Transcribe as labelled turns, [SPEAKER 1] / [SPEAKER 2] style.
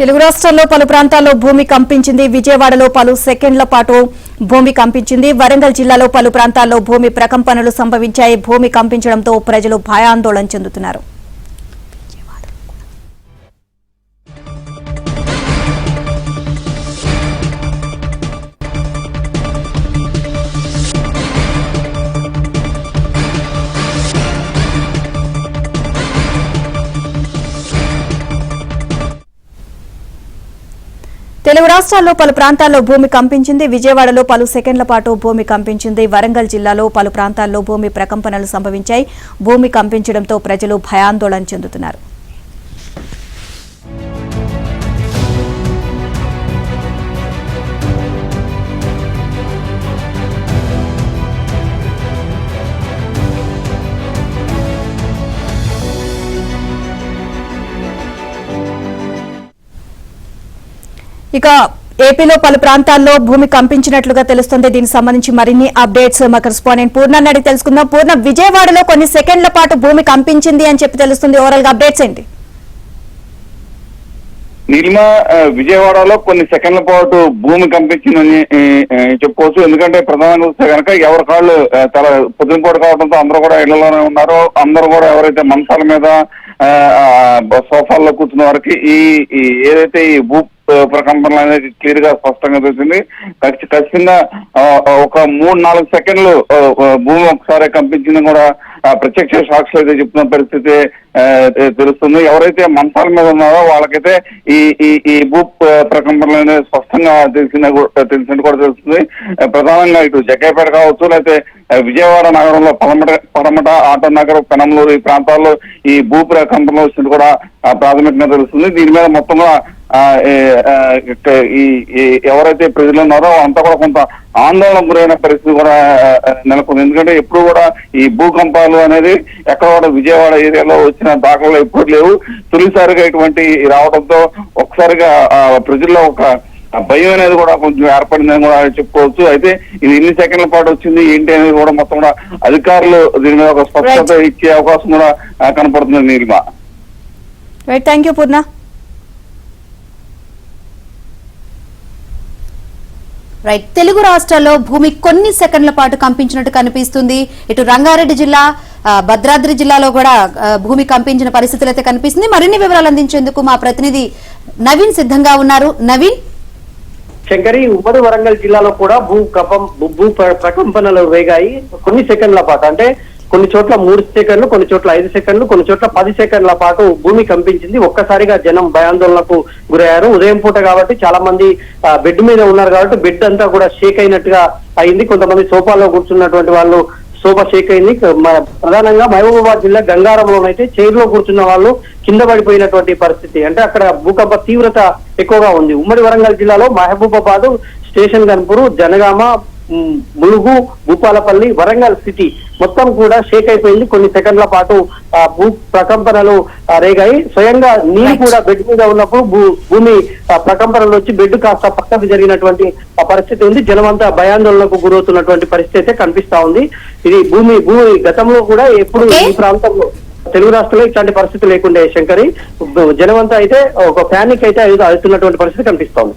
[SPEAKER 1] తెలుగు రాష్ట్రాల్లో పలు ప్రాంతాల్లో భూమి కంపించింది. విజయవాడలో పలు సెకండ్ల పాటు భూమి కంపించింది. వరంగల్ జిల్లాలో పలు ప్రాంతాల్లో భూమి ప్రకంపనలు సంభవించాయి. భూమి కంపించడంతో ప్రజలు భయాందోళన చెందుతున్నారు. తెలుగు రాష్ట్రాల్లో పలు ప్రాంతాల్లో భూమి కంపించింది. విజయవాడలో పలు సెకండ్ల పాటు భూమి కంపించింది. వరంగల్ జిల్లాలో పలు ప్రాంతాల్లో భూమి ప్రకంపనలు సంభవించాయి. భూమి కంపించడంతో ప్రజలు భయాందోళన చెందుతున్నారు. ఇక ఏపీలో పలు ప్రాంతాల్లో భూమి కంపించినట్లుగా తెలుస్తుంది. దీనికి సంబంధించి మరిన్ని అప్డేట్స్ మా కరెస్పాండెంట్ పూర్ణ అడిగి తెలుసుకుందాం. పూర్ణ, విజయవాడలో కొన్ని సెకండ్ల పాటు భూమి కంపించింది అని చెప్పి తెలుస్తుంది. ఓవరాల్ గా అప్డేట్స్ ఏంటి?
[SPEAKER 2] నీలిమా, విజయవాడలో కొన్ని సెకండ్ల పాటు భూమి కంపించిందని చెప్పుకోవచ్చు. ఎందుకంటే ప్రధానంగా చూస్తే కనుక ఎవరి కాళ్ళు చాలా పొద్దునపూట కావడంతో అందరూ కూడా ఇళ్లలోనే ఉన్నారు. అందరూ కూడా ఎవరైతే మంచాల మీద సోఫాల్లో కూర్చున్న వారికి ఏదైతే ఈ భూ ప్రకంపనలు అనేది క్లియర్ గా స్పష్టంగా తెలిసింది. ఖచ్చితంగా ఒక 3-4 సెకండ్లు భూమి ఒకసారి కంపించిందని కూడా ప్రత్యక్ష సాక్షులు అయితే చెప్తున్న పరిస్థితి తెలుస్తుంది. ఎవరైతే మంచాల మీద ఉన్నారో వాళ్ళకైతే ఈ భూ ప్రకంపనలు అనేది స్పష్టంగా తెలిసినట్టు కూడా తెలుస్తుంది. ప్రధానంగా ఇటు జగ్గైపేట కావచ్చు, లేకపోతే విజయవాడ నగరంలో పడమట, ఆటో నగరం, పెనంలూరు ఈ ప్రాంతాల్లో ఈ భూ ప్రకంపనలు వచ్చినట్టు కూడా ప్రాథమికంగా తెలుస్తుంది. దీని మీద మొత్తంగా ఎవరైతే ప్రజలు ఉన్నారో అంతా కూడా కొంత ఆందోళనకు గురైన పరిస్థితి కూడా నెలకొంది. ఎందుకంటే ఎప్పుడు కూడా ఈ భూకంపాలు అనేది ఎక్కడ కూడా విజయవాడ ఏరియాలో వచ్చిన దాఖలు ఎప్పుడు లేవు. తొలిసారిగా ఇటువంటి రావడంతో ఒకసారిగా ప్రజల్లో ఒక భయం అనేది కూడా కొంచెం ఏర్పడిందని కూడా చెప్పుకోవచ్చు. అయితే ఇది ఎన్ని సెకండ్ల పాటు వచ్చింది ఏంటి అనేది కూడా మొత్తం కూడా అధికారులు దీని మీద ఒక స్పష్టత ఇచ్చే అవకాశం కూడా కనపడుతుంది. Neelima,
[SPEAKER 1] thank you Purna.
[SPEAKER 3] Right, Telugu రాష్ట్రాల్లో భూమి కొన్ని సెకండ్ల పాటు కంపించినట్టు కనిపిస్తుంది. ఇటు రంగారెడ్డి జిల్లా, భద్రాద్రి జిల్లాలో కూడా భూమి కంపించిన పరిస్థితులు అయితే కనిపిస్తుంది. మరిన్ని వివరాలు అందించేందుకు మా ప్రతినిధి నవీన్ సిద్ధంగా ఉన్నారు. నవీన్.
[SPEAKER 4] శంకరి, ఉమ్మడి వరంగల్ జిల్లాలో కూడా భూ ప్రకంపనలు రేగాయి. కొన్ని సెకండ్ల పాటు, అంటే కొన్ని చోట్ల 3 సెకండ్లు, కొన్ని చోట్ల 5 సెకండ్లు, కొన్ని చోట్ల 10 సెకండ్ల పాటు భూమి కంపించింది. ఒక్కసారిగా జనం భయాందోళనకు గురయ్యారు. ఉదయం పూట కాబట్టి చాలా మంది బెడ్ మీద ఉన్నారు కాబట్టి బెడ్ అంతా కూడా షేక్ అయినట్టుగా అయింది. కొంతమంది సోఫాలో కూర్చున్నటువంటి వాళ్ళు సోఫా షేక్ అయింది. ప్రధానంగా మహబూబాబాద్ జిల్లా గంగారంలోనైతే చైర్లో కూర్చున్న వాళ్ళు కింద పడిపోయినటువంటి పరిస్థితి. అంటే అక్కడ భూకంప తీవ్రత ఎక్కువగా ఉంది. ఉమ్మడి వరంగల్ జిల్లాలో మహబూబాబాద్, స్టేషన్ గన్పూర్, జనగామ, ములుగు, భూపాలపల్లి, వరంగల్ సిటీ మొత్తం కూడా షేక్ అయిపోయింది. కొన్ని సెకండ్ల పాటు భూ ప్రకంపనలు రేగాయి. స్వయంగా నీరు కూడా బెడ్ మీద ఉన్నప్పుడు భూమి ప్రకంపనలు వచ్చి బెడ్ కాస్త పక్కకు జరిగినటువంటి పరిస్థితి ఉంది. జనమంతా భయాందోళనకు గురవుతున్నటువంటి పరిస్థితి అయితే కనిపిస్తా ఉంది. ఇది భూమి గతంలో కూడా ఎప్పుడు ఈ ప్రాంతంలో తెలుగు రాష్ట్రంలో ఇట్లాంటి పరిస్థితి లేకుండే శంకరి. జనమంతా అయితే ఒక ప్యానిక్ అయితే అవుతున్నటువంటి పరిస్థితి కనిపిస్తా ఉంది.